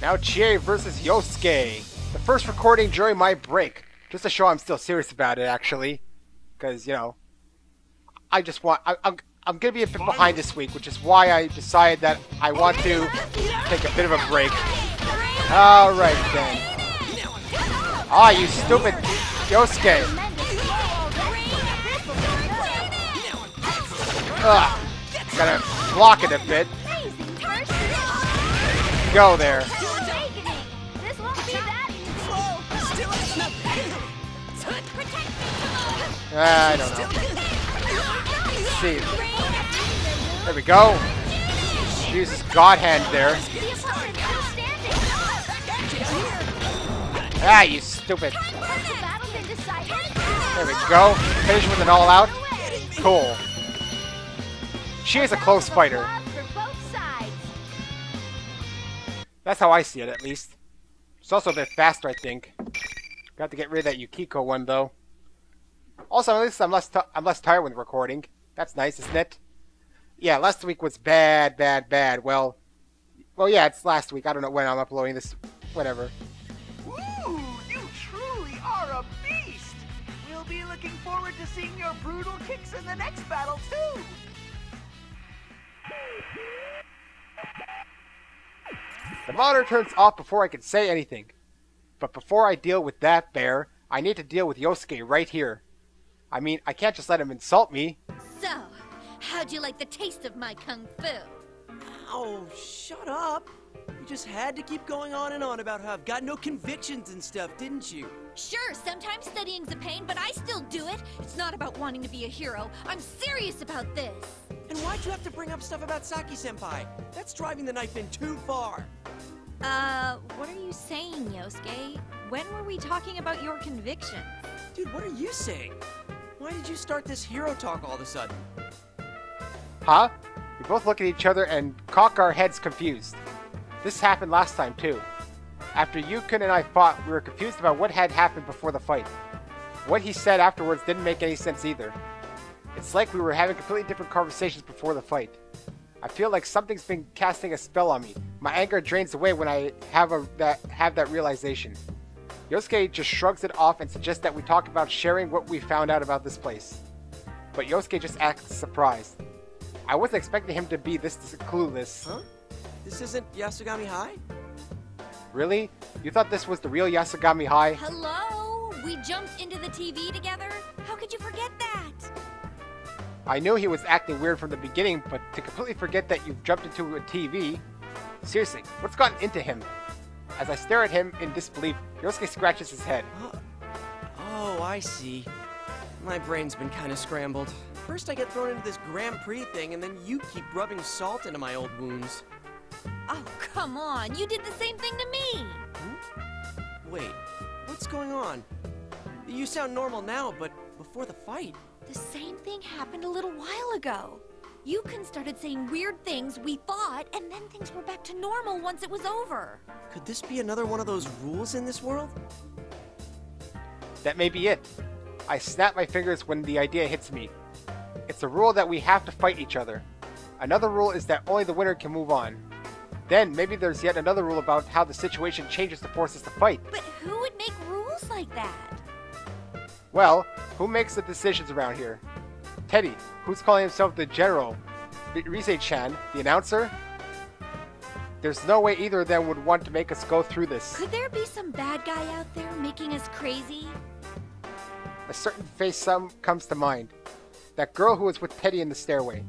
Now Chie versus Yosuke. The first recording during my break. Just to show I'm still serious about it, actually. Because, you know, I just want... I'm going to be a bit behind this week, which is why I decided that I want to take a bit of a break. Alright then. Ah, you stupid Yosuke. Ugh. Gotta block it a bit. Go there. I don't know. Let's see. There we go. Uses God Hand there. Ah, you stupid. There we go. Finish with an all-out. Cool. She is a close fighter. That's how I see it, at least. It's also a bit faster, I think. Got to get rid of that Yukiko one, though. Also, at least I'm less tired when recording. That's nice, isn't it? Yeah, last week was bad. Well, yeah, it's last week. I don't know when I'm uploading this. Whatever. Ooh, you truly are a beast! We'll be looking forward to seeing your brutal kicks in the next battle, too! The monitor turns off before I can say anything. But before I deal with that bear, I need to deal with Yosuke right here. I mean, I can't just let him insult me. So, how'd you like the taste of my kung fu? Oh, shut up. You just had to keep going on and on about how I've got no convictions and stuff, didn't you? Sure, sometimes studying's a pain, but I still do it. It's not about wanting to be a hero. I'm serious about this. And why'd you have to bring up stuff about Saki-senpai? That's driving the knife in too far. What are you saying, Yosuke? When were we talking about your convictions? Dude, what are you saying? Why did you start this hero talk all of a sudden? Huh? We both look at each other and cock our heads confused. This happened last time, too. After Yukon and I fought, we were confused about what had happened before the fight. What he said afterwards didn't make any sense either. It's like we were having completely different conversations before the fight. I feel like something's been casting a spell on me. My anger drains away when I have that realization. Yosuke just shrugs it off and suggests that we talk about sharing what we found out about this place. But Yosuke just acts surprised. I wasn't expecting him to be this clueless. Huh? This isn't Yasugami High? Really? You thought this was the real Yasugami High? Hello? We jumped into the TV together? How could you forget that? I knew he was acting weird from the beginning, but to completely forget that you've jumped into a TV? Seriously, what's gotten into him? As I stare at him in disbelief, Yosuke scratches his head. Oh, I see. My brain's been kind of scrambled. First I get thrown into this Grand Prix thing, and then you keep rubbing salt into my old wounds. Oh, come on. You did the same thing to me. Wait, what's going on? You sound normal now, but before the fight... The same thing happened a little while ago. Yukon started saying weird things, we fought, and then things were back to normal once it was over. Could this be another one of those rules in this world? That may be it. I snap my fingers when the idea hits me. It's a rule that we have to fight each other. Another rule is that only the winner can move on. Then maybe there's yet another rule about how the situation changes to force us to fight. But who would make rules like that? Well, who makes the decisions around here? Teddy, who's calling himself the General? Rise-chan, the announcer? There's no way either of them would want to make us go through this. Could there be some bad guy out there making us crazy? A certain face comes to mind. That girl who was with Teddy in the stairway.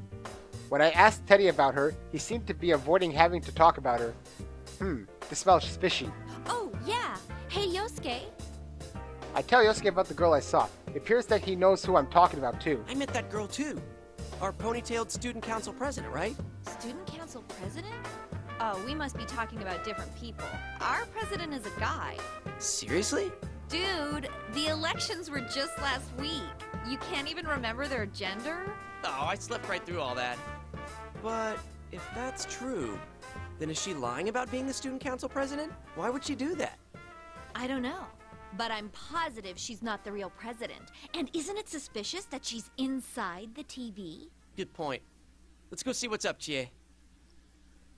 When I asked Teddy about her, he seemed to be avoiding having to talk about her. This smells fishy. Oh, yeah. Hey, Yosuke. I tell Yosuke about the girl I saw. It appears that he knows who I'm talking about, too. I met that girl, too. Our ponytailed student council president, right? Student council president? Oh, we must be talking about different people. Our president is a guy. Seriously? Dude, the elections were just last week. You can't even remember their gender? Oh, I slept right through all that. But if that's true, then is she lying about being the student council president? Why would she do that? I don't know. But I'm positive she's not the real president. And isn't it suspicious that she's inside the TV? Good point. Let's go see what's up, Chie.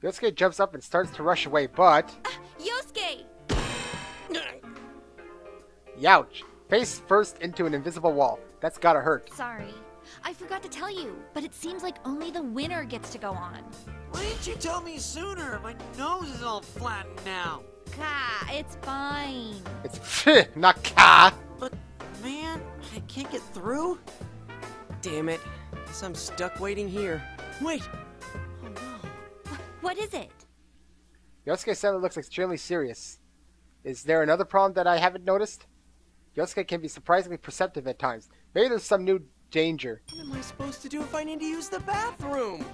Yosuke jumps up and starts to rush away, but... Youch. Face first into an invisible wall. That's gotta hurt. Sorry. I forgot to tell you, but it seems like only the winner gets to go on. Why didn't you tell me sooner? My nose is all flattened now. Ka, it's fine. It's not ka. But, man, I can't get through. Damn it. Guess I'm stuck waiting here. Wait! Oh, no. What is it? Yosuke suddenly looks extremely serious. Is there another problem that I haven't noticed? Yosuke can be surprisingly perceptive at times. Maybe there's some new danger. What am I supposed to do if I need to use the bathroom?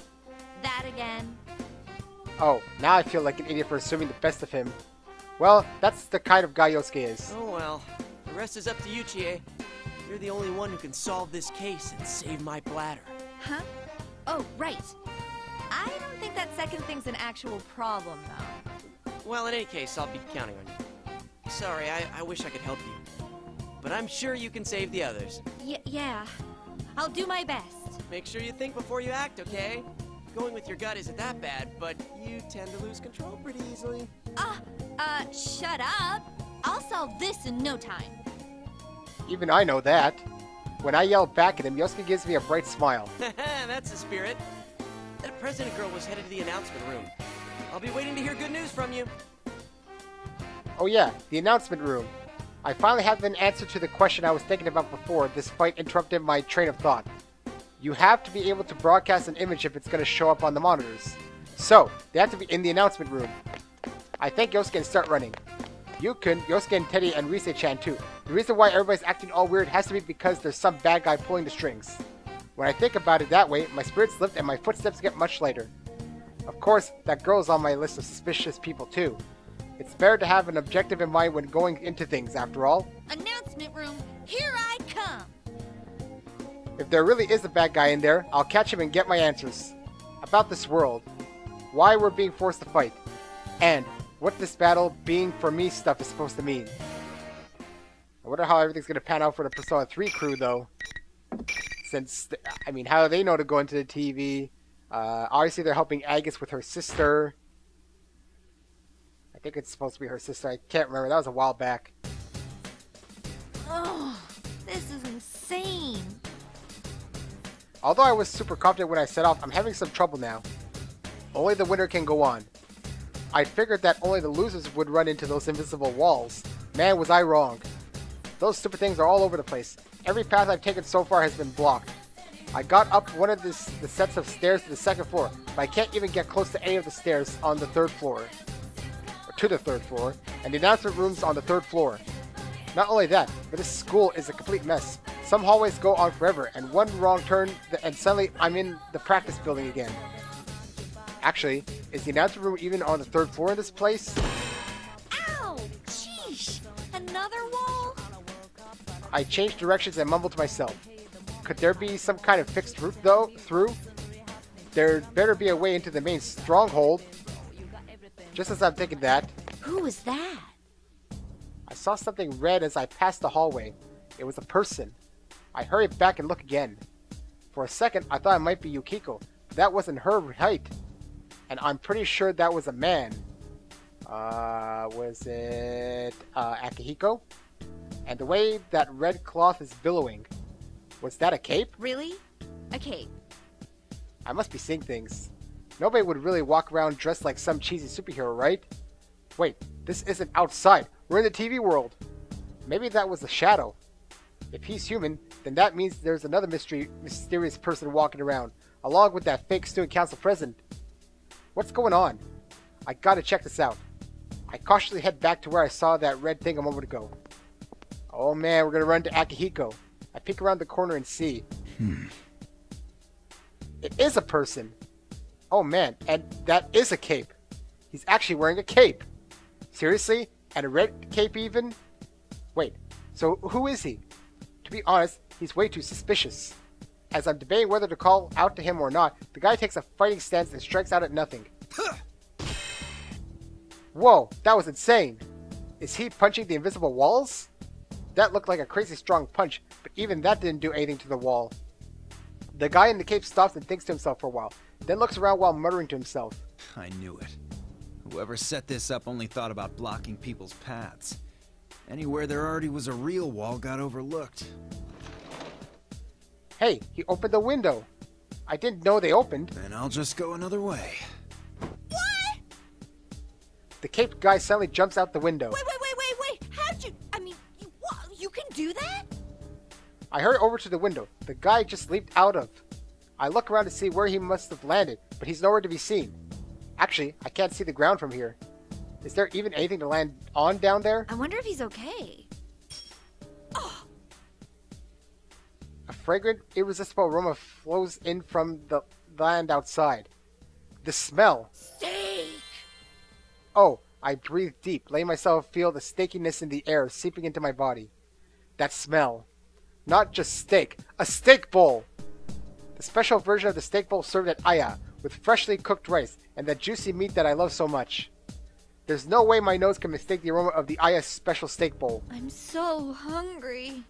That again. Oh, now I feel like an idiot for assuming the best of him. Well, that's the kind of guy Yosuke is. Oh well. The rest is up to you, Chie. You're the only one who can solve this case and save my bladder. Huh? Oh, right. I don't think that second thing's an actual problem, though. Well, in any case, I'll be counting on you. Sorry, I wish I could help you. But I'm sure you can save the others. Yeah. I'll do my best. Make sure you think before you act, okay? Going with your gut isn't that bad, but you tend to lose control pretty easily. Shut up. I'll solve this in no time. Even I know that. When I yell back at him, Yosuke gives me a bright smile. That's the spirit. That president girl was headed to the announcement room. I'll be waiting to hear good news from you. Oh yeah, the announcement room. I finally have an answer to the question I was thinking about before this fight interrupted my train of thought. You have to be able to broadcast an image if it's going to show up on the monitors. So, they have to be in the announcement room. I think Yosuke can start running. Yukiko, Yosuke and Teddy and Rise-chan too. The reason why everybody's acting all weird has to be because there's some bad guy pulling the strings. When I think about it that way, my spirits lift and my footsteps get much lighter. Of course, that girl's on my list of suspicious people too. It's better to have an objective in mind when going into things, after all. Announcement room, here I come. If there really is a bad guy in there, I'll catch him and get my answers. About this world, why we're being forced to fight, and what this battle being for me stuff is supposed to mean. I wonder how everything's going to pan out for the Persona 3 crew, though. Since, how do they know to go into the TV? Obviously, they're helping Agus with her sister. I think it's supposed to be her sister. I can't remember. That was a while back. Oh, this is insane. Although I was super confident when I set off, I'm having some trouble now. Only the winner can go on. I figured that only the losers would run into those invisible walls. Man, was I wrong. Those stupid things are all over the place. Every path I've taken so far has been blocked. I got up one of the sets of stairs to the second floor, but I can't even get close to any of the stairs on the third floor. Or to the third floor, and the announcement room's on the third floor. Not only that, but this school is a complete mess. Some hallways go on forever, and one wrong turn, and suddenly I'm in the practice building again. Actually, is the announcement room even on the third floor in this place? Ow! Sheesh! Another wall? I changed directions and mumbled to myself. Could there be some kind of fixed route, though, through? There'd better be a way into the main stronghold. Just as I'm thinking that, Who was that? I saw something red as I passed the hallway. It was a person. I hurried back and looked again. For a second, I thought it might be Yukiko, but that wasn't her height. And I'm pretty sure that was a man. Was it Akihiko? And the way that red cloth is billowing. Was that a cape? Really? A cape. I must be seeing things. Nobody would really walk around dressed like some cheesy superhero, right? Wait, this isn't outside. We're in the TV world. Maybe that was a shadow. If he's human, then that means there's another mysterious person walking around, along with that fake student council president. What's going on? I gotta check this out. I cautiously head back to where I saw that red thing a moment ago. Oh man, we're gonna run to Akihiko. I peek around the corner and see. It is a person. Oh man, and that is a cape. He's actually wearing a cape. Seriously? And a red cape even? Wait, so who is he? To be honest, he's way too suspicious. As I'm debating whether to call out to him or not, the guy takes a fighting stance and strikes out at nothing. Whoa, that was insane. Is he punching the invisible walls? That looked like a crazy strong punch, but even that didn't do anything to the wall. The guy in the cape stops and thinks to himself for a while, then looks around while muttering to himself. I knew it. Whoever set this up only thought about blocking people's paths. Anywhere there already was a real wall got overlooked. Hey, he opened the window. I didn't know they opened. Then I'll just go another way. What? The caped guy suddenly jumps out the window. Wait. How'd you... I mean, you can do that? I hurry over to the window. The guy just leaped out of. I look around to see where he must have landed, but he's nowhere to be seen. Actually, I can't see the ground from here. Is there even anything to land on down there? I wonder if he's okay. Oh. A fragrant, irresistible aroma flows in from the land outside. The smell. Steak! Oh, I breathe deep, letting myself feel the steakiness in the air seeping into my body. That smell. Not just steak, a steak bowl! The special version of the steak bowl served at Aya, with freshly cooked rice and that juicy meat that I love so much. There's no way my nose can mistake the aroma of the Aya special steak bowl. I'm so hungry.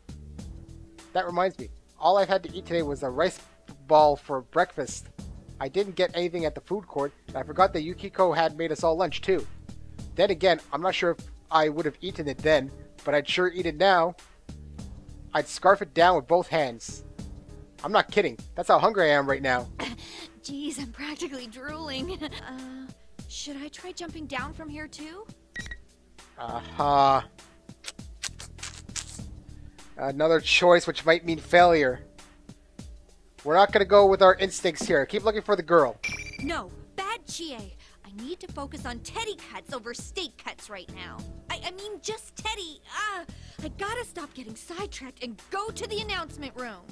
That reminds me, all I've had to eat today was a rice ball for breakfast. I didn't get anything at the food court, and I forgot that Yukiko had made us all lunch too. Then again, I'm not sure if I would have eaten it then, but I'd sure eat it now. I'd scarf it down with both hands. I'm not kidding. That's how hungry I am right now. Jeez, I'm practically drooling. Should I try jumping down from here too? Another choice which might mean failure. We're not gonna go with our instincts here. Keep looking for the girl. No, bad Chie. I need to focus on teddy cuts over steak cuts right now. I mean, just teddy. I gotta stop getting sidetracked and go to the announcement room.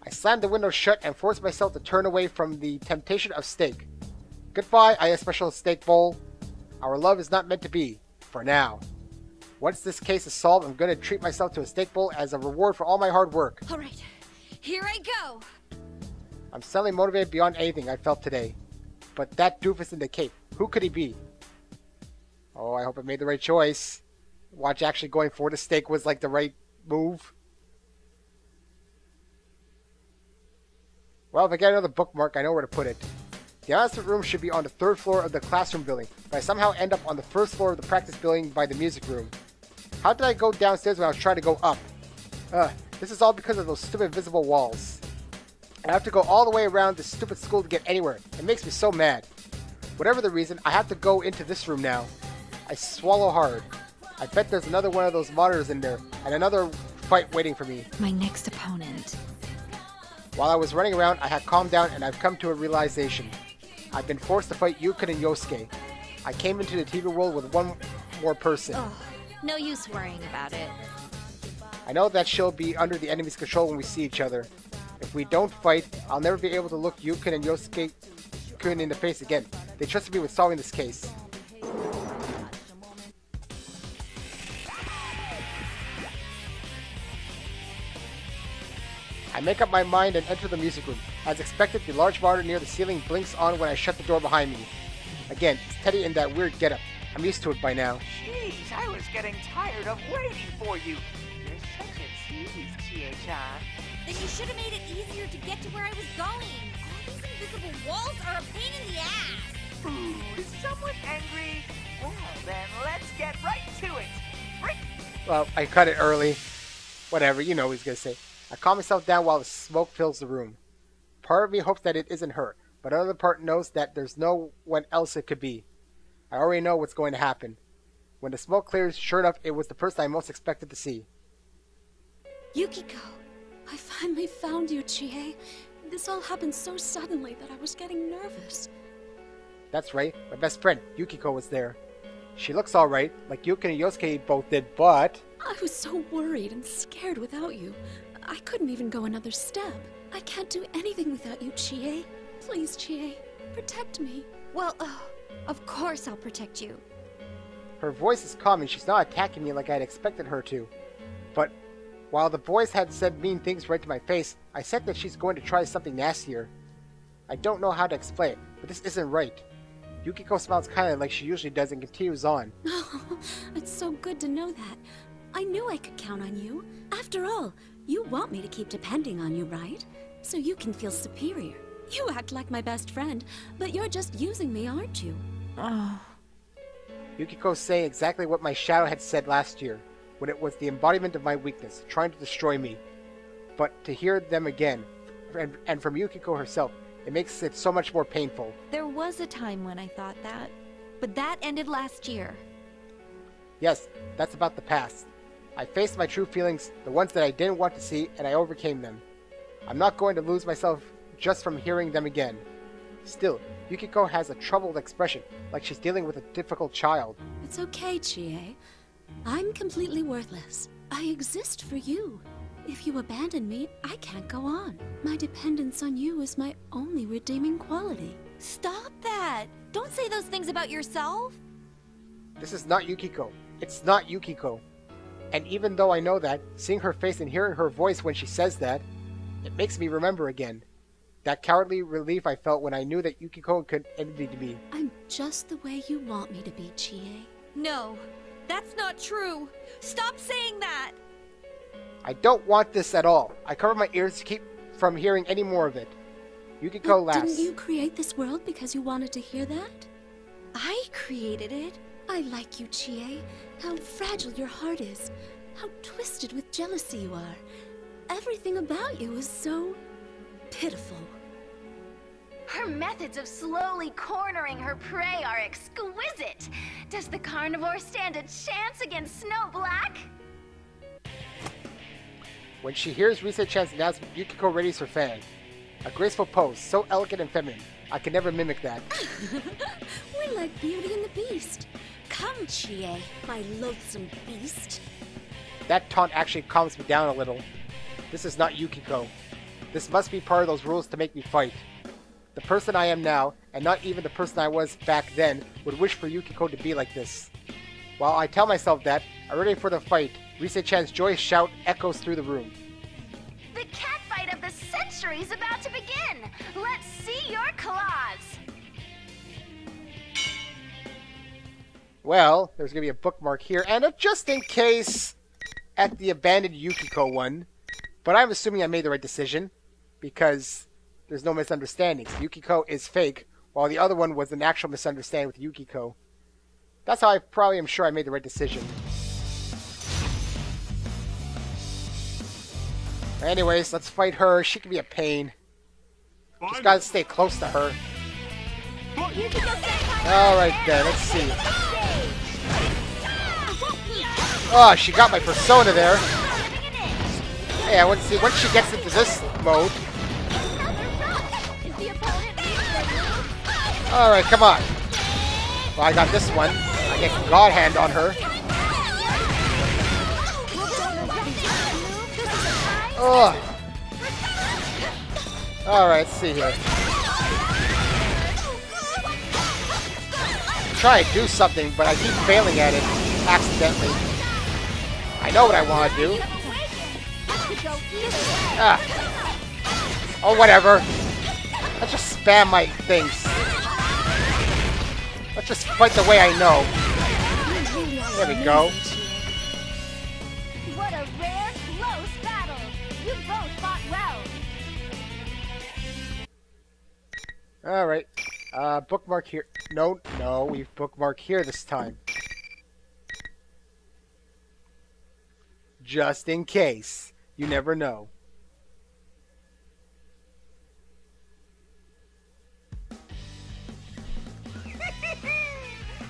I slammed the window shut and forced myself to turn away from the temptation of steak. Goodbye, Aya Special Steak Bowl. Our love is not meant to be, for now. Once this case is solved, I'm going to treat myself to a steak bowl as a reward for all my hard work. All right, here I go. I'm suddenly motivated beyond anything I felt today. But that doofus in the cape, who could he be? Oh, I hope I made the right choice. Watch, actually going for the steak was like the right move. Well, if I get another bookmark, I know where to put it. The announcement room should be on the 3rd floor of the classroom building, but I somehow end up on the 1st floor of the practice building by the music room. How did I go downstairs when I was trying to go up? This is all because of those stupid invisible walls. I have to go all the way around this stupid school to get anywhere. It makes me so mad. Whatever the reason, I have to go into this room now. I swallow hard. I bet there's another one of those monitors in there, and another fight waiting for me. My next opponent. While I was running around, I had calmed down and I've come to a realization. I've been forced to fight Yukiko and Yosuke. I came into the TV world with one more person. Oh, no use worrying about it. I know that she'll be under the enemy's control when we see each other. If we don't fight, I'll never be able to look Yukiko and Yosuke-kun in the face again. They trusted me with solving this case. I make up my mind and enter the music room. As expected, the large monitor near the ceiling blinks on when I shut the door behind me. Again, it's Teddy in that weird getup. I'm used to it by now. Jeez, I was getting tired of waiting for you. You're such a tease, Chie-chan. Then you should have made it easier to get to where I was going. All these invisible walls are a pain in the ass. Ooh, is someone angry? Well, then let's get right to it. Frick! Well, I cut it early. Whatever, you know what he's gonna say. I calm myself down while the smoke fills the room. Part of me hopes that it isn't her, but another part knows that there's no one else it could be. I already know what's going to happen. When the smoke clears, sure enough, it was the person I most expected to see. Yukiko, I finally found you, Chie. This all happened so suddenly that I was getting nervous. That's right, my best friend, Yukiko, was there. She looks alright, like Yukiko and Yosuke both did, but... I was so worried and scared without you. I couldn't even go another step. I can't do anything without you, Chie. Please, Chie, protect me. Well, of course I'll protect you. Her voice is calming. She's not attacking me like I'd expected her to. But while the boys had said mean things right to my face, I said that she's going to try something nastier. I don't know how to explain it, but this isn't right. Yukiko smiles kind of like she usually does and continues on. Oh, it's so good to know that. I knew I could count on you. After all, you want me to keep depending on you, right? So you can feel superior. You act like my best friend, but you're just using me, aren't you? Oh. Yukiko saying exactly what my shadow had said last year, when it was the embodiment of my weakness, trying to destroy me. But to hear them again, and from Yukiko herself, it makes it so much more painful. There was a time when I thought that, but that ended last year. Yes, that's about the past. I faced my true feelings, the ones that I didn't want to see, and I overcame them. I'm not going to lose myself just from hearing them again. Still, Yukiko has a troubled expression, like she's dealing with a difficult child. It's okay, Chie. I'm completely worthless. I exist for you. If you abandon me, I can't go on. My dependence on you is my only redeeming quality. Stop that! Don't say those things about yourself! This is not Yukiko. It's not Yukiko. And even though I know that, seeing her face and hearing her voice when she says that, it makes me remember again. That cowardly relief I felt when I knew that Yukiko could envy me. I'm just the way you want me to be, Chie. No, that's not true! Stop saying that! I don't want this at all. I cover my ears to keep from hearing any more of it. Yukiko But laughs. didn't you create this world because you wanted to hear that? I created it. I like you, Chie. How fragile your heart is. How twisted with jealousy you are. Everything about you is so pitiful. Her methods of slowly cornering her prey are exquisite. Does the carnivore stand a chance against Snow Black? When she hears Rise-chan's announcement, Yukiko readies her fan. A graceful pose, so elegant and feminine. I can never mimic that. We're like Beauty and the Beast. Come, Chie, my loathsome beast. That taunt actually calms me down a little. This is not Yukiko. This must be part of those rules to make me fight. The person I am now, and not even the person I was back then, would wish for Yukiko to be like this. While I tell myself that, I'm ready for the fight. Rise-chan's joyous shout echoes through the room. The catfight of the century is about to begin! Let's see your claws! Well, there's going to be a bookmark here, and a just in case at the abandoned Yukiko one. But I'm assuming I made the right decision, because there's no misunderstandings. Yukiko is fake, while the other one was an actual misunderstanding with Yukiko. That's how I probably am sure I made the right decision. Anyways, let's fight her. She can be a pain. Just gotta stay close to her. Alright then, let's see. Oh, she got my persona there. Yeah, let's see. Once she gets into this mode. Alright, come on. Well, I got this one. I get God Hand on her. Oh. Alright, let's see here. Try to do something, but I keep failing at it accidentally. I know what I want to do. Ah. Oh, whatever. Let's just spam my things. Let's just fight the way I know. There we go. What a rare, close battle! You both fought well! Alright. Bookmark here. No, we've bookmarked here this time. Just in case. You never know.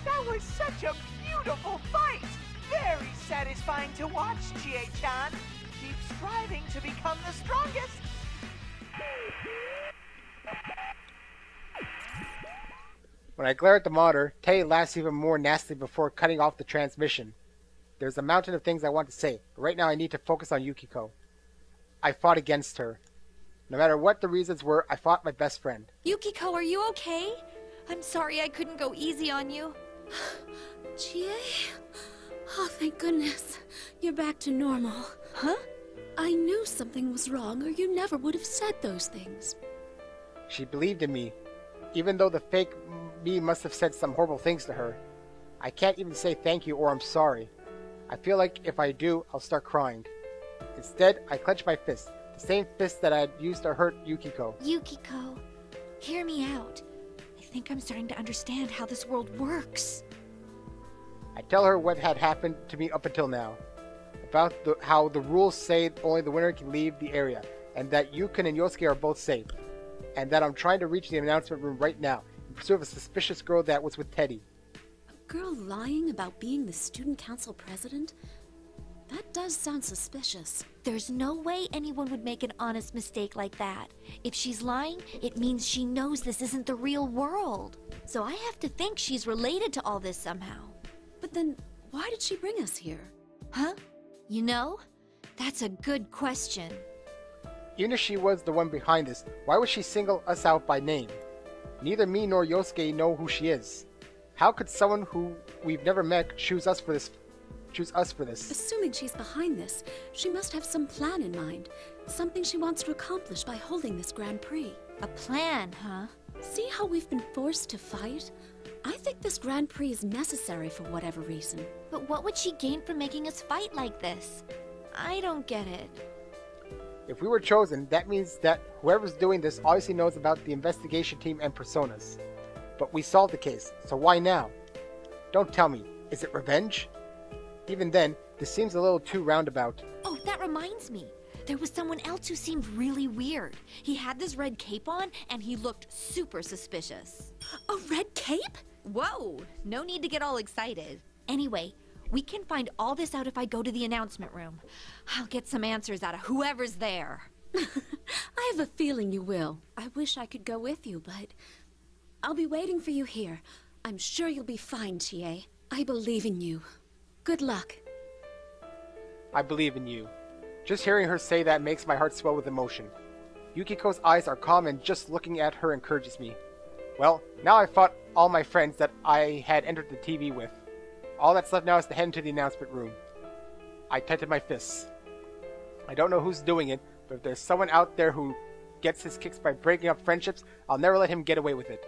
That was such a beautiful fight! Very satisfying to watch, Chie-chan. Keep striving to become the strongest. When I glare at the monitor, Tay laughs even more nastily before cutting off the transmission. There's a mountain of things I want to say, but right now I need to focus on Yukiko. I fought against her. No matter what the reasons were, I fought my best friend. Yukiko, are you okay? I'm sorry I couldn't go easy on you. Chie? Oh, thank goodness. You're back to normal. Huh? I knew something was wrong, or you never would have said those things. She believed in me, even though the fake me must have said some horrible things to her. I can't even say thank you or I'm sorry. I feel like if I do, I'll start crying. Instead, I clench my fist, the same fist that I had used to hurt Yukiko. Yukiko, hear me out. I think I'm starting to understand how this world works. I tell her what had happened to me up until now. About how the rules say only the winner can leave the area, and that Yukon and Yosuke are both safe. And that I'm trying to reach the announcement room right now in pursuit of a suspicious girl that was with Teddy. A girl lying about being the student council president? That does sound suspicious. There's no way anyone would make an honest mistake like that. If she's lying, it means she knows this isn't the real world. So I have to think she's related to all this somehow. But then, why did she bring us here? Huh? You know? That's a good question. Even if she was the one behind this, why would she single us out by name? Neither me nor Yosuke know who she is. How could someone who we've never met choose us for this? Assuming she's behind this, she must have some plan in mind. Something she wants to accomplish by holding this Grand Prix. A plan, huh? See how we've been forced to fight? I think this Grand Prix is necessary for whatever reason. But what would she gain from making us fight like this? I don't get it. If we were chosen, that means that whoever's doing this obviously knows about the investigation team and personas. But we solved the case, so why now? Don't tell me, is it revenge? Even then, this seems a little too roundabout. Oh, that reminds me. There was someone else who seemed really weird. He had this red cape on, and he looked super suspicious. A red cape? Whoa! No need to get all excited. Anyway, we can find all this out if I go to the announcement room. I'll get some answers out of whoever's there. I have a feeling you will. I wish I could go with you, but I'll be waiting for you here. I'm sure you'll be fine, Chie. I believe in you. Good luck. I believe in you. Just hearing her say that makes my heart swell with emotion. Yukiko's eyes are calm and just looking at her encourages me. Well, now I've fought all my friends that I had entered the TV with. All that's left now is to head into the announcement room. I tighten my fists. I don't know who's doing it, but if there's someone out there who gets his kicks by breaking up friendships, I'll never let him get away with it.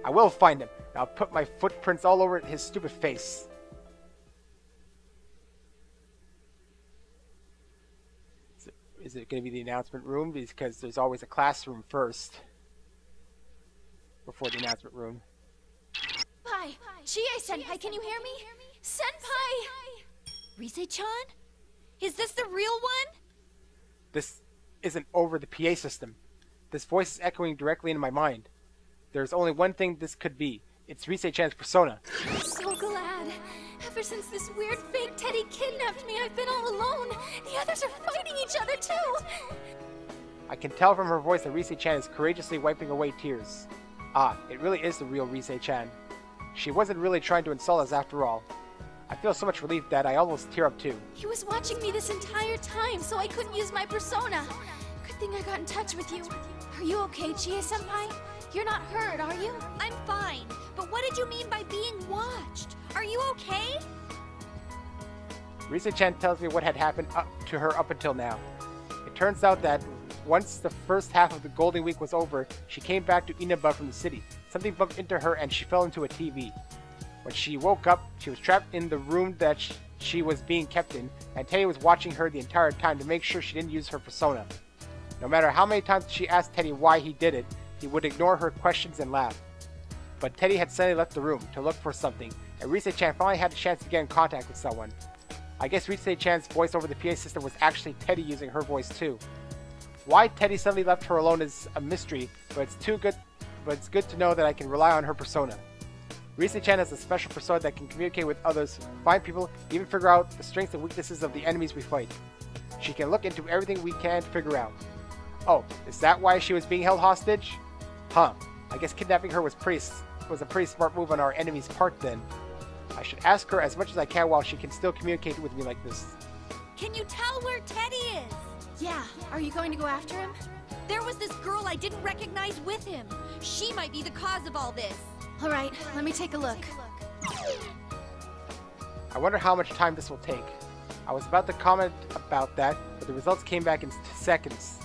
I will find him, and I'll put my footprints all over his stupid face. Is it going to be the announcement room? Because there's always a classroom first. Before the announcement room. Hi, Chie-senpai, can you hear me? Senpai! Rise-chan? Is this the real one? This isn't over the PA system. This voice is echoing directly into my mind. There's only one thing this could be. It's Rise-chan's persona. I'm so glad. Ever since this weird fake Teddy kidnapped me, I've been all alone. The others are fighting each other too. I can tell from her voice that Rise-chan is courageously wiping away tears. Ah, it really is the real Rise-chan. She wasn't really trying to insult us after all. I feel so much relief that I almost tear up too. He was watching me this entire time, so I couldn't use my persona. Good thing I got in touch with you. Are you okay, Chie-senpai? You're not hurt, are you? I'm fine, but what did you mean by being watched? Are you okay? Rise-chan tells me what had happened to her up until now. It turns out that once the first half of the Golden Week was over, she came back to Inaba from the city. Something bumped into her and she fell into a TV. When she woke up, she was trapped in the room that she was being kept in, and Teddy was watching her the entire time to make sure she didn't use her persona. No matter how many times she asked Teddy why he did it, he would ignore her questions and laugh. But Teddy had suddenly left the room to look for something, and Rise-chan finally had the chance to get in contact with someone. I guess Rise-chan's voice over the PA system was actually Teddy using her voice too. Why Teddy suddenly left her alone is a mystery, but it's good to know that I can rely on her persona. Rise-chan has a special persona that can communicate with others, find people, even figure out the strengths and weaknesses of the enemies we fight. She can look into everything we can figure out. Oh, is that why she was being held hostage? Huh. I guess kidnapping her was a pretty smart move on our enemy's part then. I should ask her as much as I can while she can still communicate with me like this. Can you tell where Teddy is? Yeah. Are you going to go after him? There was this girl I didn't recognize with him. She might be the cause of all this. All right, let me take a look. I wonder how much time this will take. I was about to comment about that, but the results came back in seconds.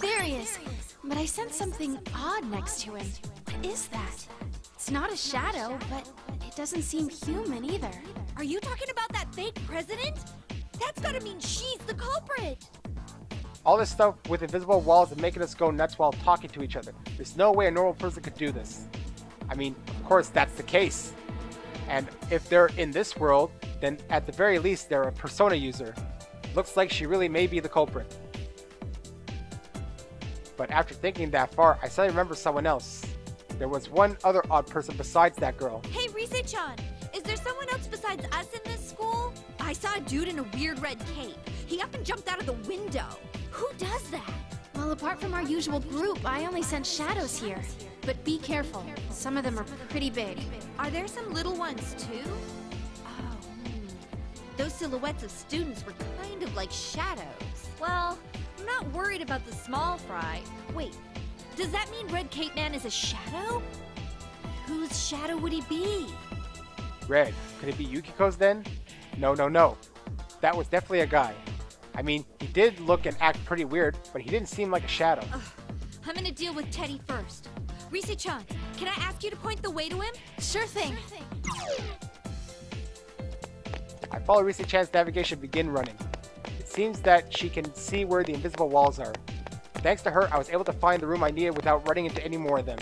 There he is. But I sense something odd next to him. What is that? It's not a shadow, but it doesn't seem human either. Are you talking about that fake president? That's gotta mean she's the culprit. All this stuff with invisible walls and making us go nuts while talking to each other. There's no way a normal person could do this. I mean, of course that's the case. And if they're in this world, then at the very least they're a persona user. Looks like she really may be the culprit. But after thinking that far, I suddenly remember someone else. There was one other odd person besides that girl. Hey, Rise-chan, is there someone else besides us in this school? I saw a dude in a weird red cape. He up and jumped out of the window. Who does that? Well, apart from our usual group, I only sent shadows here. But be careful. Some of them are pretty big. Are there some little ones too? Oh, those silhouettes of students were kind of like shadows. Well, I'm not worried about the small fry. Wait, does that mean Red Cape Man is a shadow? Whose shadow would he be? Red. Could it be Yukiko's then? No. That was definitely a guy. I mean, he did look and act pretty weird, but he didn't seem like a shadow. I'm gonna deal with Teddy first. Rise-chan, can I ask you to point the way to him? Sure thing. I follow Rise-chan's navigation begin running. It seems that she can see where the invisible walls are. Thanks to her, I was able to find the room I needed without running into any more of them.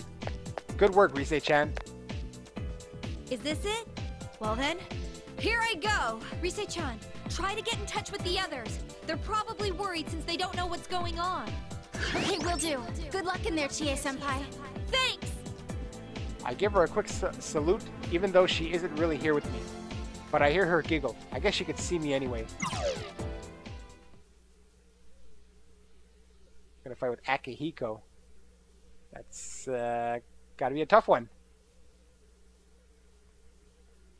Good work, Rise-chan. Is this it? Well then, here I go! Rise-chan, try to get in touch with the others. They're probably worried since they don't know what's going on. Okay, will do. Good luck in there, Chie-senpai. Thanks! I give her a quick salute, even though she isn't really here with me. But I hear her giggle. I guess she could see me anyway. Gonna fight with Akihiko. That's gotta be a tough one.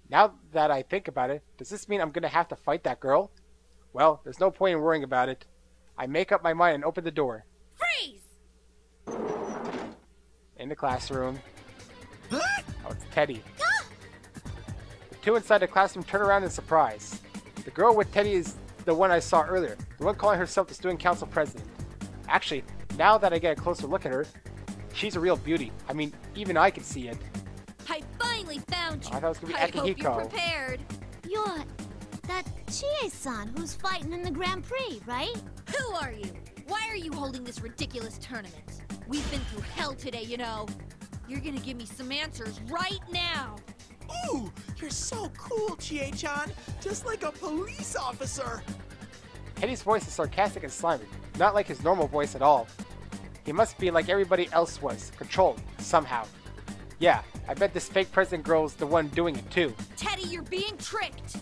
Now that I think about it, does this mean I'm gonna have to fight that girl? Well, there's no point in worrying about it. I make up my mind and open the door. Freeze! In the classroom. Oh, it's Teddy. The two inside the classroom turn around in surprise. The girl with Teddy is the one I saw earlier, the one calling herself the student council president. Actually, now that I get a closer look at her, she's a real beauty. I mean, even I can see it. I finally found you. I thought it was gonna be I hope you're Akihiko. prepared. You're that Chie-san who's fighting in the Grand Prix, right? Who are you? Why are you holding this ridiculous tournament? We've been through hell today, you know. You're gonna give me some answers right now. Ooh, you're so cool, Chie-chan. Just like a police officer. Teddy's voice is sarcastic and slimy, not like his normal voice at all. He must be like everybody else was, controlled, somehow. Yeah, I bet this fake president girl's the one doing it too. Teddy, you're being tricked.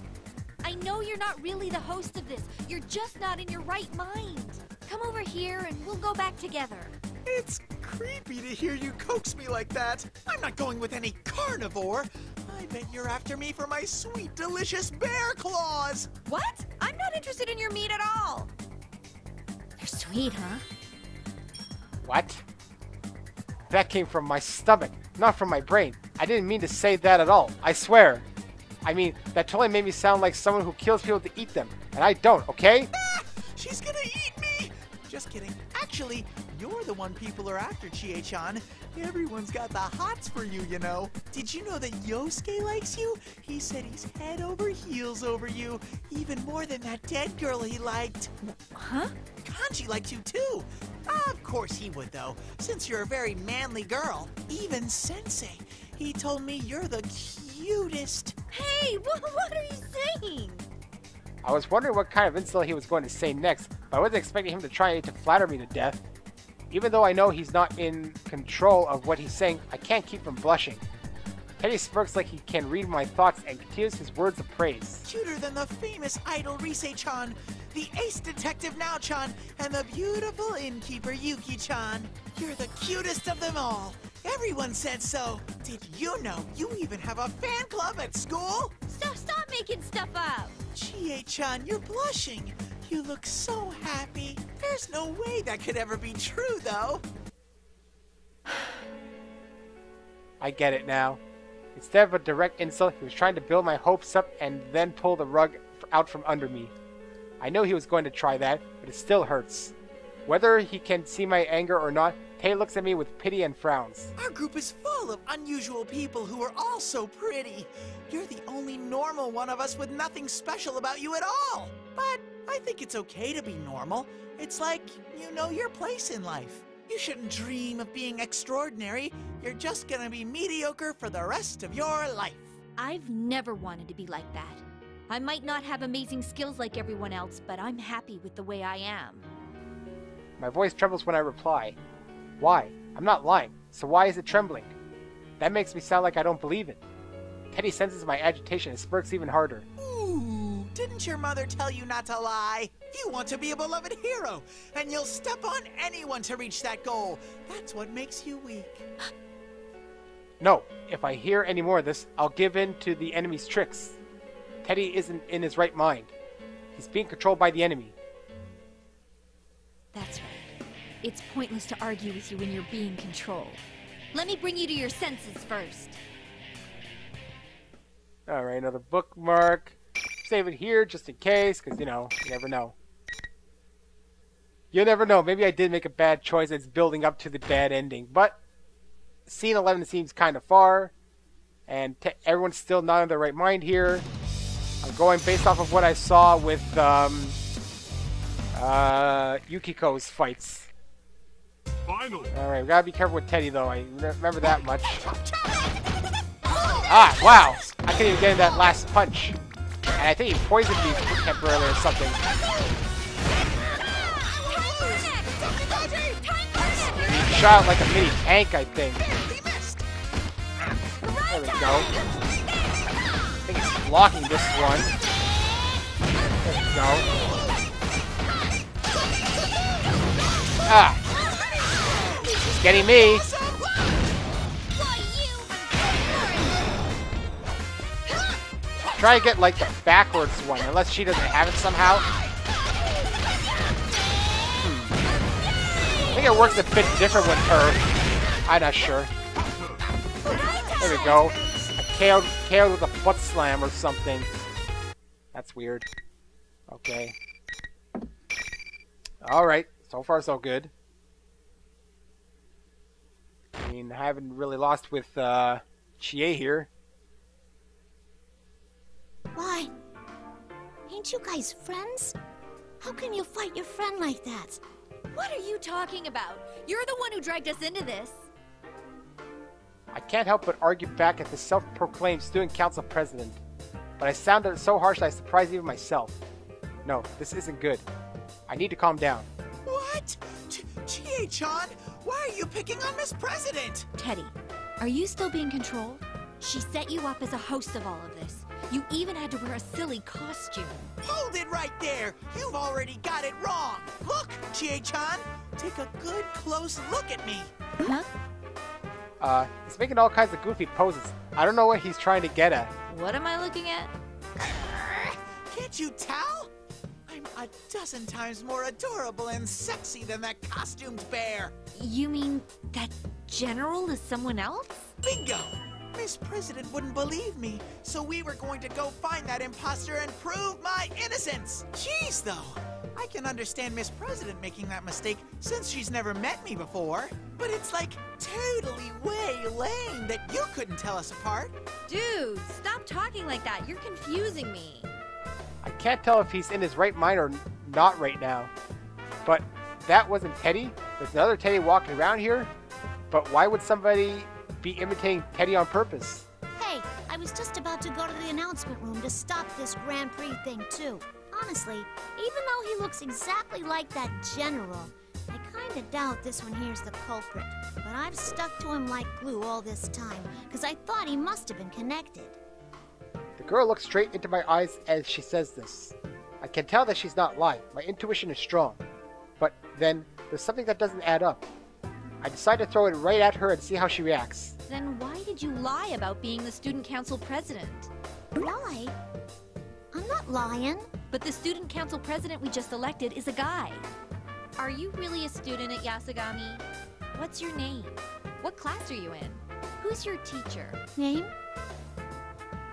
I know you're not really the host of this. You're just not in your right mind. Come over here and we'll go back together. It's creepy to hear you coax me like that. I'm not going with any carnivore. I bet you're after me for my sweet, delicious bear claws. What? I'm not interested in your meat at all. They're sweet, huh? What? That came from my stomach, not from my brain. I didn't mean to say that at all, I swear. I mean, that totally made me sound like someone who kills people to eat them, and I don't, okay? Ah, she's gonna eat me! Just kidding. Actually, you're the one people are after, Chie-chan. Everyone's got the hots for you, you know. Did you know that Yosuke likes you? He said he's head over heels over you, even more than that dead girl he liked. Huh? Kanji likes you too. Of course he would, though, since you're a very manly girl. Even Sensei, he told me you're the cutest. Hey, what are you saying? I was wondering what kind of insult he was going to say next, but I wasn't expecting him to try to flatter me to death. Even though I know he's not in control of what he's saying, I can't keep from blushing. Teddy smirks like he can read my thoughts and continues his words of praise. Cuter than the famous idol Rise-chan, the ace detective Nao-chan, and the beautiful innkeeper Yuki-chan. You're the cutest of them all. Everyone said so. Did you know you even have a fan club at school? Stop making stuff up. Chie-chan, you're blushing. You look so happy. There's no way that could ever be true, though. I get it now. Instead of a direct insult, he was trying to build my hopes up and then pull the rug out from under me. I know he was going to try that, but it still hurts. Whether he can see my anger or not, Tay looks at me with pity and frowns. Our group is full of unusual people who are all so pretty. You're the only normal one of us with nothing special about you at all. But I think it's okay to be normal. It's like you know your place in life. You shouldn't dream of being extraordinary. You're just gonna be mediocre for the rest of your life. I've never wanted to be like that. I might not have amazing skills like everyone else, but I'm happy with the way I am. My voice trembles when I reply. Why? I'm not lying, so why is it trembling? That makes me sound like I don't believe it. Teddy senses my agitation and smirks even harder. Ooh, didn't your mother tell you not to lie? You want to be a beloved hero, and you'll step on anyone to reach that goal. That's what makes you weak. No, if I hear any more of this, I'll give in to the enemy's tricks. Teddy isn't in his right mind. He's being controlled by the enemy. That's right. It's pointless to argue with you when you're being controlled. Let me bring you to your senses first. Alright, another bookmark. Save it here just in case, because, you know, you never know. You never know. Maybe I did make a bad choice. It's building up to the bad ending. But scene 11 seems kind of far. And everyone's still not in their right mind here. I'm going based off of what I saw with Yukiko's fights. Finally. Alright, we gotta be careful with Teddy, though. I remember that much. Ah, wow! I couldn't even get in that last punch. And I think he poisoned me temporarily or something. He shot like a mini tank, I think. There we go. I think it's blocking this one. There we go. Ah! He's getting me! Try to get like the backwards one, unless she doesn't have it somehow. I think it works a bit different with her. I'm not sure. There we go. I KO'd with a butt slam or something. That's weird. Okay. Alright, so far so good. I mean, I haven't really lost with Chie here. Why? Ain't you guys friends? How can you fight your friend like that? What are you talking about? You're the one who dragged us into this. I can't help but argue back at the self-proclaimed student council president. But I sounded so harsh that I surprised even myself. No, this isn't good. I need to calm down. What? Chie-chan, why are you picking on Miss President? Teddy, are you still being controlled? She set you up as a host of all of this. You even had to wear a silly costume. Hold it right there! You've already got it wrong! Look, Chie-chan! Take a good close look at me! Huh? He's making all kinds of goofy poses. I don't know what he's trying to get at. What am I looking at? Can't you tell? I'm a dozen times more adorable and sexy than that costumed bear! You mean that General is someone else? Bingo! Miss President wouldn't believe me, so we were going to go find that imposter and prove my innocence! Jeez, though! I can understand Miss President making that mistake since she's never met me before, but it's like totally way lame that you couldn't tell us apart. Dude, stop talking like that. You're confusing me. I can't tell if he's in his right mind or not right now. But that wasn't Teddy. There's another Teddy walking around here. But why would somebody be imitating Teddy on purpose? Hey, I was just about to go to the announcement room to stop this Grand Prix thing, too. Honestly, even though he looks exactly like that general, I kinda doubt this one here's the culprit. But I've stuck to him like glue all this time, because I thought he must have been connected. The girl looks straight into my eyes as she says this. I can tell that she's not lying. My intuition is strong. But then, there's something that doesn't add up. I decide to throw it right at her and see how she reacts. Then why did you lie about being the student council president? Lie? I'm not lying. But the student council president we just elected is a guy. Are you really a student at Yasugami? What's your name? What class are you in? Who's your teacher? Name?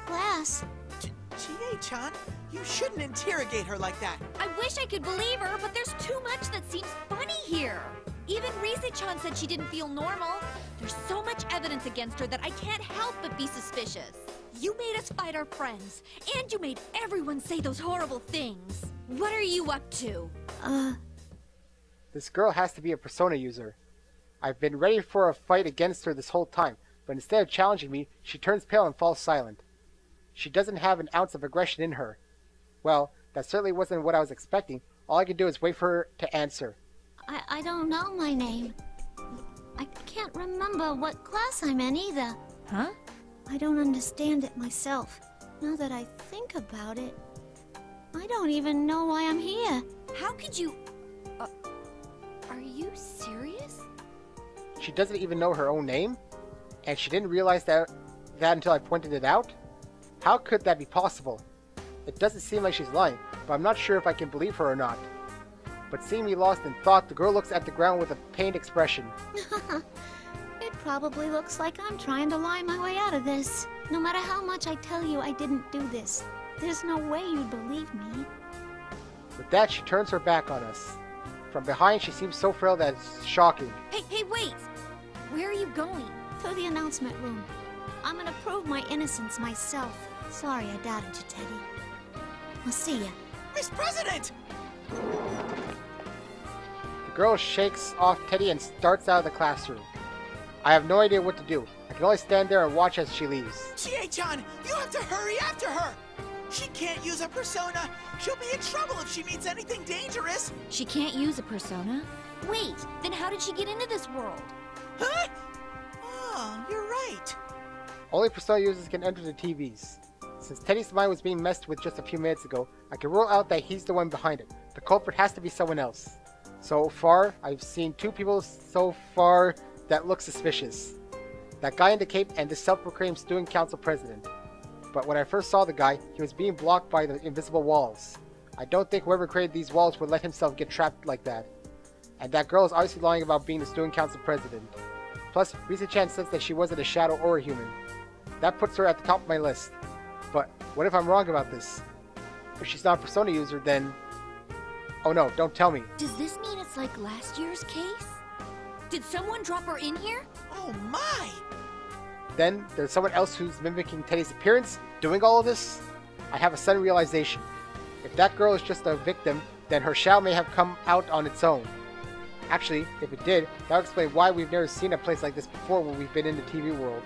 Class? Chie-chan, you shouldn't interrogate her like that. I wish I could believe her, but there's too much that seems funny here. Even Rize-chan said she didn't feel normal. There's so much evidence against her that I can't help but be suspicious. You made us fight our friends, and you made everyone say those horrible things. What are you up to? This girl has to be a persona user. I've been ready for a fight against her this whole time, but instead of challenging me, she turns pale and falls silent. She doesn't have an ounce of aggression in her. Well, that certainly wasn't what I was expecting. All I could do is wait for her to answer. I don't know my name. I can't remember what class I'm in either. Huh? I don't understand it myself. Now that I think about it, I don't even know why I'm here. How could you... are you serious? She doesn't even know her own name? And she didn't realize that until I pointed it out? How could that be possible? It doesn't seem like she's lying, but I'm not sure if I can believe her or not. But seeing me lost in thought, the girl looks at the ground with a pained expression. It probably looks like I'm trying to lie my way out of this. No matter how much I tell you I didn't do this, there's no way you'd believe me. With that, she turns her back on us. From behind, she seems so frail that it's shocking. Hey, wait! Where are you going? To the announcement room. I'm gonna prove my innocence myself. Sorry I doubted you, Teddy. I'll see ya. Miss President! The girl shakes off Teddy and starts out of the classroom. I have no idea what to do. I can only stand there and watch as she leaves. Chie-chan, you have to hurry after her! She can't use a persona! She'll be in trouble if she meets anything dangerous! She can't use a persona? Wait, then how did she get into this world? Huh? Oh, you're right. Only persona users can enter the TVs. Since Teddy's mind was being messed with just a few minutes ago, I can rule out that he's the one behind it. The culprit has to be someone else. So far, I've seen two people that look suspicious. That guy in the cape and the self-proclaimed student council president. But when I first saw the guy, he was being blocked by the invisible walls. I don't think whoever created these walls would let himself get trapped like that. And that girl is obviously lying about being the student council president. Plus, Rise-chan says that she wasn't a shadow or a human. That puts her at the top of my list. But what if I'm wrong about this? If she's not a persona user, then... Oh no, don't tell me. Does this mean it's like last year's case? Did someone drop her in here? Oh my! Then there's someone else who's mimicking Teddy's appearance, doing all of this? I have a sudden realization. If that girl is just a victim, then her shadow may have come out on its own. Actually, if it did, that would explain why we've never seen a place like this before when we've been in the TV world.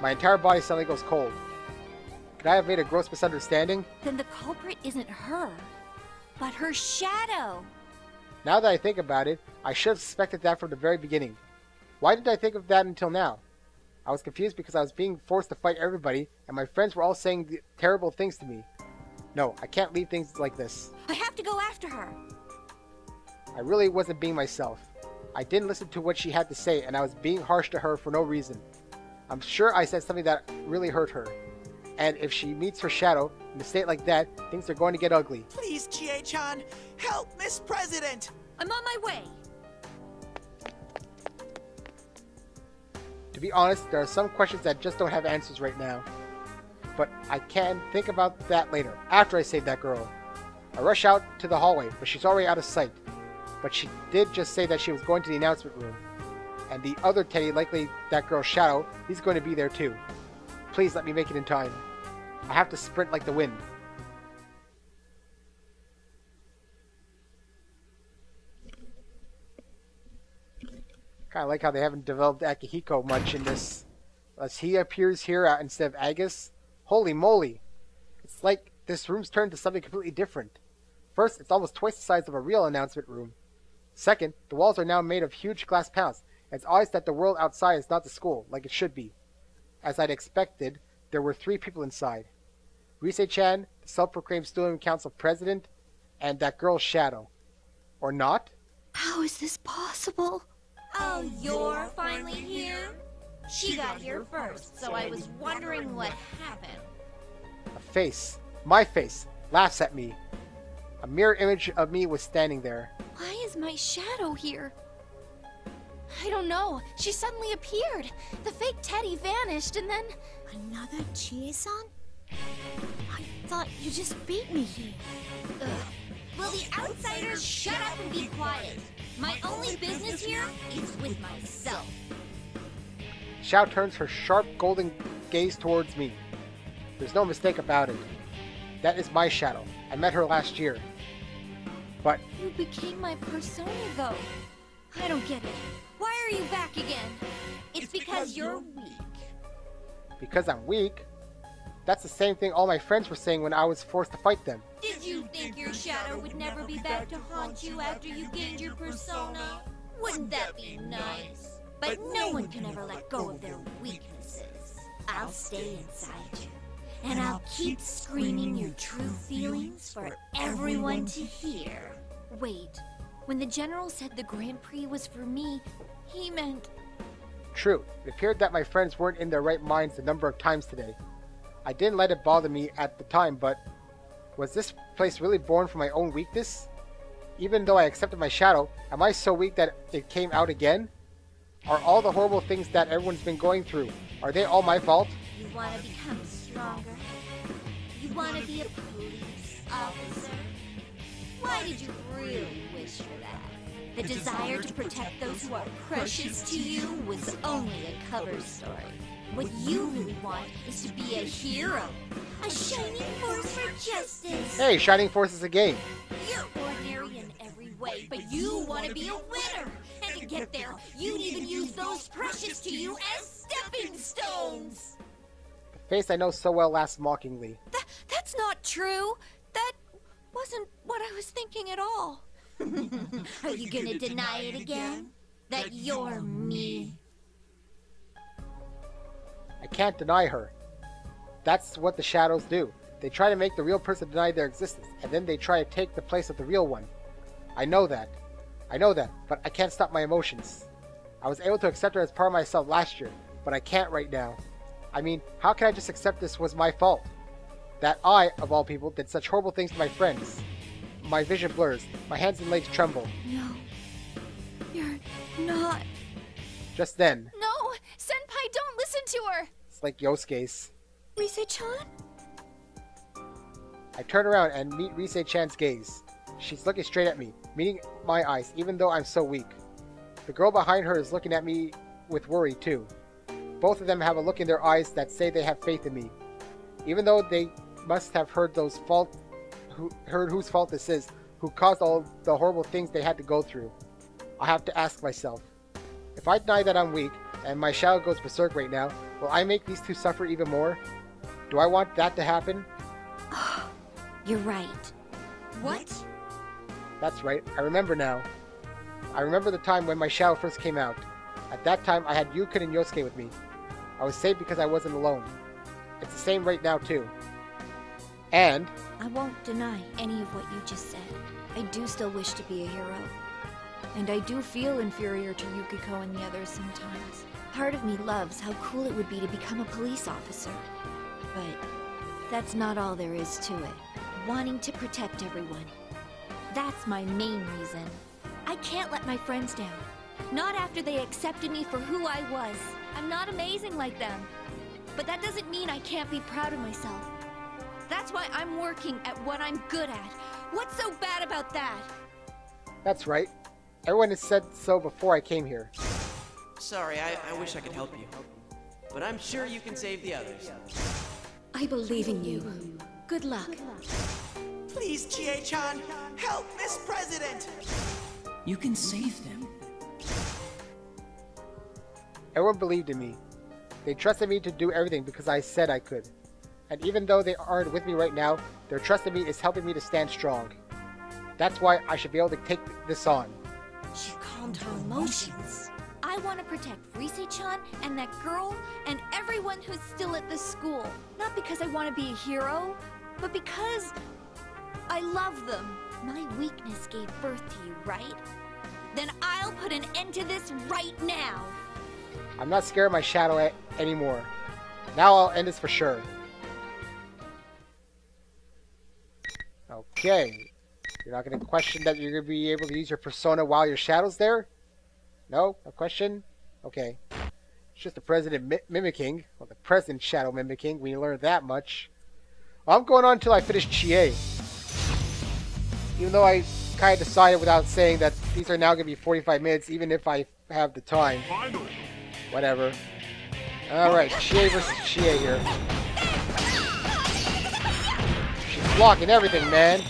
My entire body suddenly goes cold. Could I have made a gross misunderstanding? Then the culprit isn't her, but her shadow. Now that I think about it, I should have suspected that from the very beginning. Why didn't I think of that until now? I was confused because I was being forced to fight everybody, and my friends were all saying terrible things to me. No, I can't leave things like this. I have to go after her. I really wasn't being myself. I didn't listen to what she had to say, and I was being harsh to her for no reason. I'm sure I said something that really hurt her. And if she meets her shadow, in a state like that, things are going to get ugly. Please, Chie-chan, help Miss President! I'm on my way. To be honest, there are some questions that just don't have answers right now. But I can think about that later, after I save that girl. I rush out to the hallway, but she's already out of sight. But she did just say that she was going to the announcement room. And the other Teddy, likely that girl's shadow, he's going to be there too. Please let me make it in time. I have to sprint like the wind. Kinda like how they haven't developed Akihiko much in this. As he appears here instead of Agus. Holy moly! It's like this room's turned to something completely different. First, it's almost twice the size of a real announcement room. Second, the walls are now made of huge glass panels. It's obvious that the world outside is not the school, like it should be. As I'd expected, there were 3 people inside. Rise-chan, the self-proclaimed student council president, and that girl's shadow. Or not? How is this possible? Oh, you're finally here? She got here first, so I was wondering what happened. A face, my face, laughs at me. A mirror image of me was standing there. Why is my shadow here? I don't know. She suddenly appeared. The fake Teddy vanished and then... Another Chie-san? I thought you just beat me here. Ugh. Will the outsiders shut up and be quiet? My only business here is with myself. Xiao turns her sharp golden gaze towards me. There's no mistake about it. That is my shadow. I met her last year. But You became my persona, though. I don't get it. Why are you back again? It's because you're weak. because I'm weak, That's the same thing all my friends were saying when I was forced to fight them. Did you think your shadow would never be back to haunt you after you gained your persona? Wouldn't that be nice? But no one can ever let go of their weaknesses. I'll stay inside you, and I'll keep screaming your true feelings for everyone to hear. Wait, when the General said the Grand Prix was for me, he meant... True, it appeared that my friends weren't in their right minds a number of times today. I didn't let it bother me at the time, but was this place really born from my own weakness? Even though I accepted my shadow, am I so weak that it came out again? Are all the horrible things that everyone's been going through, are they all my fault? You want to become stronger? You want to be a police officer? Why did you really wish for that? The desire to protect those who are precious to you was only a cover story. What you really want is to be a hero. A shining force for justice. Hey, Shining Force is a game. You're ordinary in every way, but you want to be a winner. And to get there, you'd even use those precious to you as stepping stones. The face I know so well laughs mockingly. That's not true. That wasn't what I was thinking at all. Are you gonna deny it again? That you're me? I can't deny her. That's what the shadows do. They try to make the real person deny their existence, and then they try to take the place of the real one. I know that, but I can't stop my emotions. I was able to accept her as part of myself last year, but I can't right now. I mean, how can I just accept this was my fault? That I, of all people, did such horrible things to my friends. My vision blurs, my hands and legs tremble. No, you're not. Just then, No, Senpai, don't listen to her. it's like Yosuke's. Rise-chan? I turn around and meet Rise-chan's gaze. She's looking straight at me, meeting my eyes, even though I'm so weak. The girl behind her is looking at me with worry, too. Both of them have a look in their eyes that say they have faith in me. Even though they must have heard whose fault this is, who caused all the horrible things they had to go through. I have to ask myself, if I deny that I'm weak, and my shadow goes berserk right now, will I make these two suffer even more? Do I want that to happen? You're right. What? That's right, I remember now. I remember the time when my shadow first came out. At that time, I had Yukiko and Yosuke with me. I was safe because I wasn't alone. It's the same right now, too. And... I won't deny any of what you just said. I do still wish to be a hero. And I do feel inferior to Yukiko and the others sometimes. Part of me loves how cool it would be to become a police officer. But that's not all there is to it. Wanting to protect everyone. That's my main reason. I can't let my friends down. Not after they accepted me for who I was. I'm not amazing like them. But that doesn't mean I can't be proud of myself. That's why I'm working at what I'm good at. What's so bad about that? That's right. Everyone has said so before I came here. Sorry, I wish I could help you. But I'm sure you can save the others. I believe in you. Good luck. Please, Chie-chan, help Miss President! You can save them. Everyone believed in me. They trusted me to do everything because I said I could. And even though they aren't with me right now, their trust in me is helping me to stand strong. That's why I should be able to take this on. She calmed her emotions. I want to protect Rise-chan and that girl and everyone who's still at the school. Not because I want to be a hero, but because I love them. My weakness gave birth to you, right? Then I'll put an end to this right now. I'm not scared of my shadow anymore. Now I'll end this for sure. Okay. You're not going to question that you're going to be able to use your persona while your shadow's there? No? No question? Okay. It's just the president mimicking. Well, the president's shadow mimicking. We learned that much. Well, I'm going on until I finish Chie. Even though I kind of decided without saying that these are now going to be 45 minutes, even if I have the time. Whatever. Alright, Chie versus Chie here. She's blocking everything, man.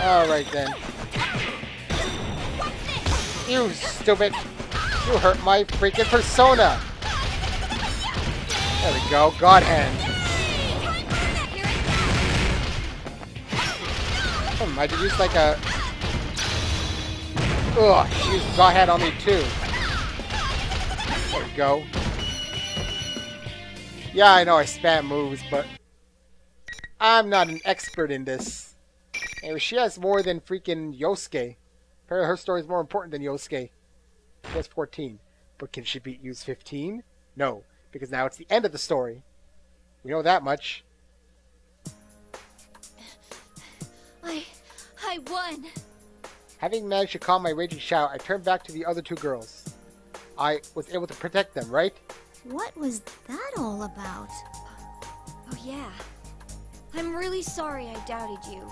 Alright then. You stupid. You hurt my freaking persona! There we go, God Hand. I could use like a... Ugh, she used God Hand on me too. There we go. Yeah, I know I spam moves, but I'm not an expert in this. Anyway, she has more than freaking Yosuke. Apparently her story is more important than Yosuke. She has 14. But can she beat Yu's 15? No, because now it's the end of the story. We know that much. I won. Having managed to calm my raging shadow, I turned back to the other two girls. I was able to protect them, right? What was that all about? Oh yeah. I'm really sorry I doubted you.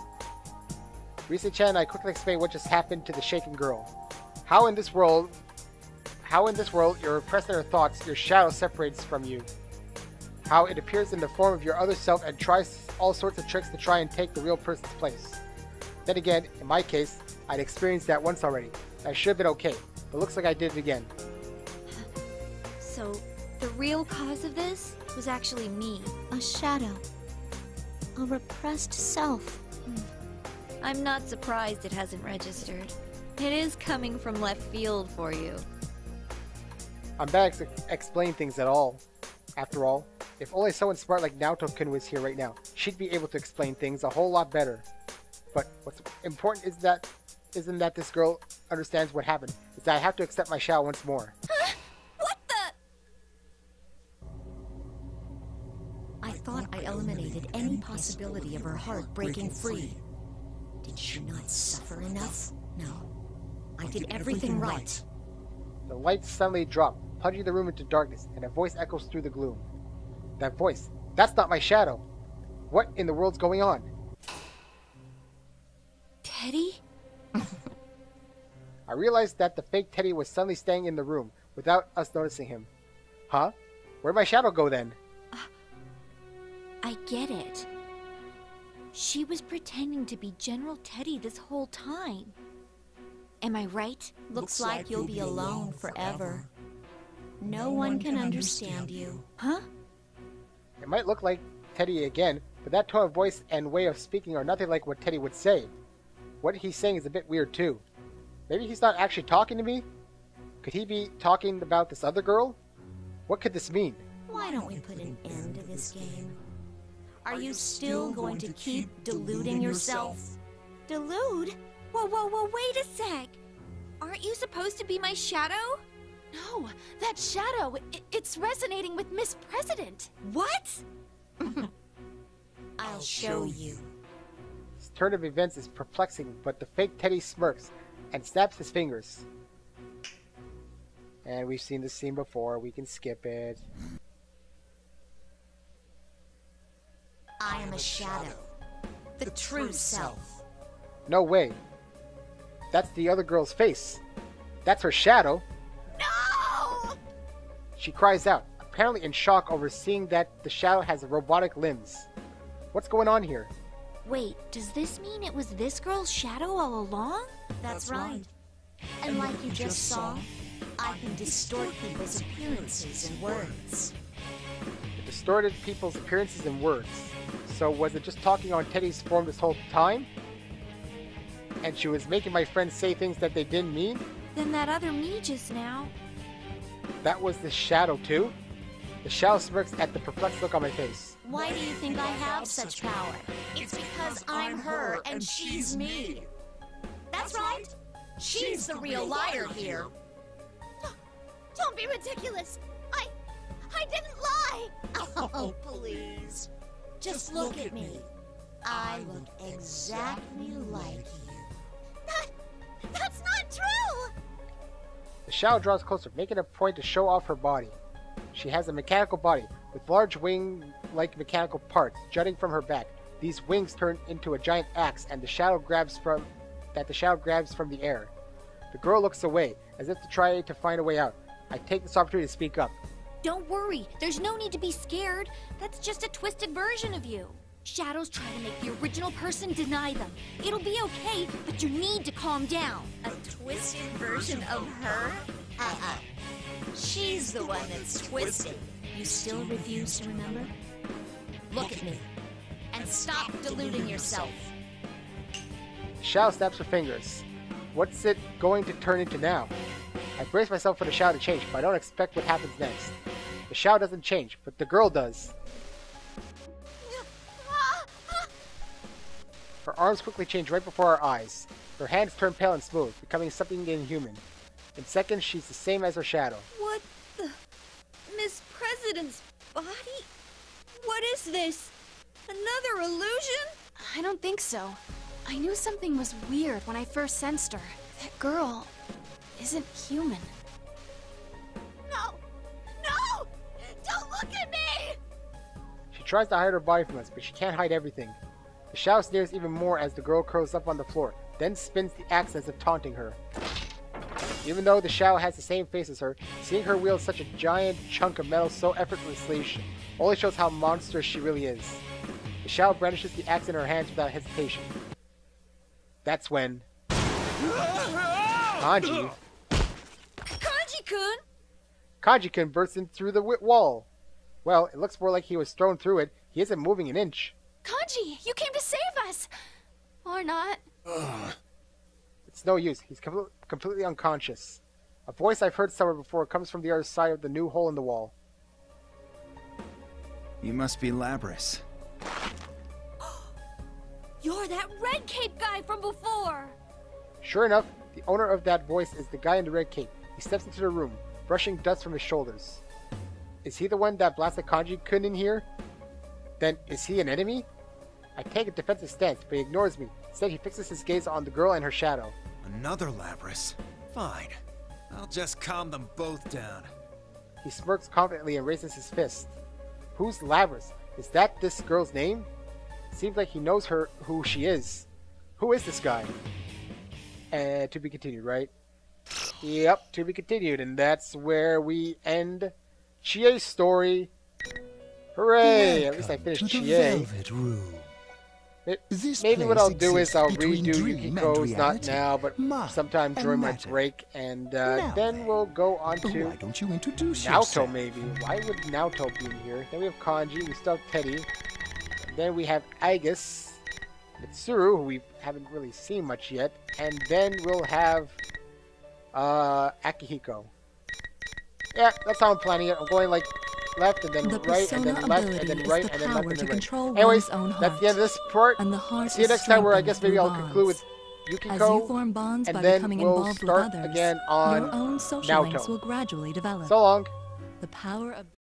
Risa-chan and I quickly explained what just happened to the shaken girl. How in this world you're repressing her thoughts, your shadow separates from you. How it appears in the form of your other self and tries all sorts of tricks to try and take the real person's place. Then again, in my case, I'd experienced that once already. I should have been okay, but looks like I did it again. So, the real cause of this was actually me. A shadow. A repressed self. I'm not surprised it hasn't registered. It is coming from left field for you. I'm bad at explaining things at all. After all, if only someone smart like Naoto-kun was here right now, she'd be able to explain things a whole lot better. But what's important isn't that this girl understands what happened. It's that I have to accept my shadow once more. What the? I thought I eliminated any possibility of her heart breaking free. Did she not suffer enough? No. I did everything right. The lights suddenly drop, plunging the room into darkness, and a voice echoes through the gloom. That voice, that's not my shadow. What in the world's going on? Teddy? I realized that the fake Teddy was suddenly staying in the room, without us noticing him. Huh? Where'd my shadow go then? I get it. She was pretending to be General Teddy this whole time. Am I right? Looks like you'll be alone forever. No one can understand you. Huh? It might look like Teddy again, but that tone of voice and way of speaking are nothing like what Teddy would say. What he's saying is a bit weird too. Maybe he's not actually talking to me? Could he be talking about this other girl? What could this mean? Why don't we put an end to this game? Are you still going to keep deluding yourself? Delude? Whoa, wait a sec! Aren't you supposed to be my shadow? No, that shadow, it's resonating with Miss President. What? I'll show you. This turn of events is perplexing, but the fake Teddy smirks and snaps his fingers. And we've seen this scene before, we can skip it. I am a shadow. The true self. No way. That's the other girl's face. That's her shadow. No! She cries out, apparently in shock over seeing that the shadow has robotic limbs. What's going on here? Wait, does this mean it was this girl's shadow all along? That's right. And like you just saw, I can distort people's appearances and words. It distorted people's appearances and words. So was it just talking on Teddy's form this whole time? And she was making my friends say things that they didn't mean? Then that other me just now. That was the shadow too? The shadow smirks at the perplexed look on my face. Why do you think I have such power? It's because I'm her and she's me. That's right. She's the real liar here. Don't be ridiculous. I didn't lie. Oh, please. Just look at me. I look exactly like you. That's not true. The shadow draws closer, making a point to show off her body. She has a mechanical body with large wing-like mechanical parts jutting from her back. These wings turn into a giant axe, and the shadow grabs from the air. The girl looks away, as if to try to find a way out. I take this opportunity to speak up. Don't worry, there's no need to be scared. That's just a twisted version of you. Shadows try to make the original person deny them. It'll be okay, but you need to calm down. A twisted version of her? She's the one that's twisted. You still refuse to remember? Look at me. And stop deluding yourself. Xiao snaps her fingers. What's it going to turn into now? I brace myself for the Xiao to change, but I don't expect what happens next. The Xiao doesn't change, but the girl does. Her arms quickly change right before our eyes. Her hands turn pale and smooth, becoming something inhuman. In seconds, she's the same as her shadow. What the... Miss President's body? What is this? Another illusion? I don't think so. I knew something was weird when I first sensed her. That girl isn't human. No! No! Don't look at me! She tries to hide her body from us, but she can't hide everything. The Xiao sneers even more as the girl curls up on the floor, then spins the axe as if taunting her. Even though the Xiao has the same face as her, seeing her wield such a giant chunk of metal so effortlessly only shows how monstrous she really is. The Xiao brandishes the axe in her hands without hesitation. That's when... Kanji... Kanji-kun! Kanji-kun bursts in through the wall. Well, it looks more like he was thrown through it. He isn't moving an inch. Kanji, you came to save us! Or not. It's no use. He's completely unconscious. A voice I've heard somewhere before comes from the other side of the new hole in the wall. You must be Labris. You're that red cape guy from before! Sure enough, the owner of that voice is the guy in the red cape. He steps into the room, brushing dust from his shoulders. Is he the one that blasted Kanji-kun in here? Then, is he an enemy? I take a defensive stance, but he ignores me. Instead, he fixes his gaze on the girl and her shadow. Another Labris? Fine. I'll just calm them both down. He smirks confidently and raises his fist. Who's Labris? Is that this girl's name? Seems like he knows who she is. Who is this guy? To be continued, right? Yep, to be continued. And that's where we end Chie's story. Hooray! At least I finished Chie. Maybe what I'll do is I'll redo Yukiko's, not now, but sometime during my break, and then we'll go on to Naoto, maybe. Why would Naoto be in here? Then we have Kanji, we still have Teddy. Then we have Agus, Mitsuru, who we haven't really seen much yet, and then we'll have Akihiko. Yeah, that's how I'm planning it. I'm going like left and then right and then left and then right and then left and then right. Anyways, that's the end of this part. See you next time, where I guess maybe I'll conclude with Yukiko, and then we'll start again on Naoto. So long.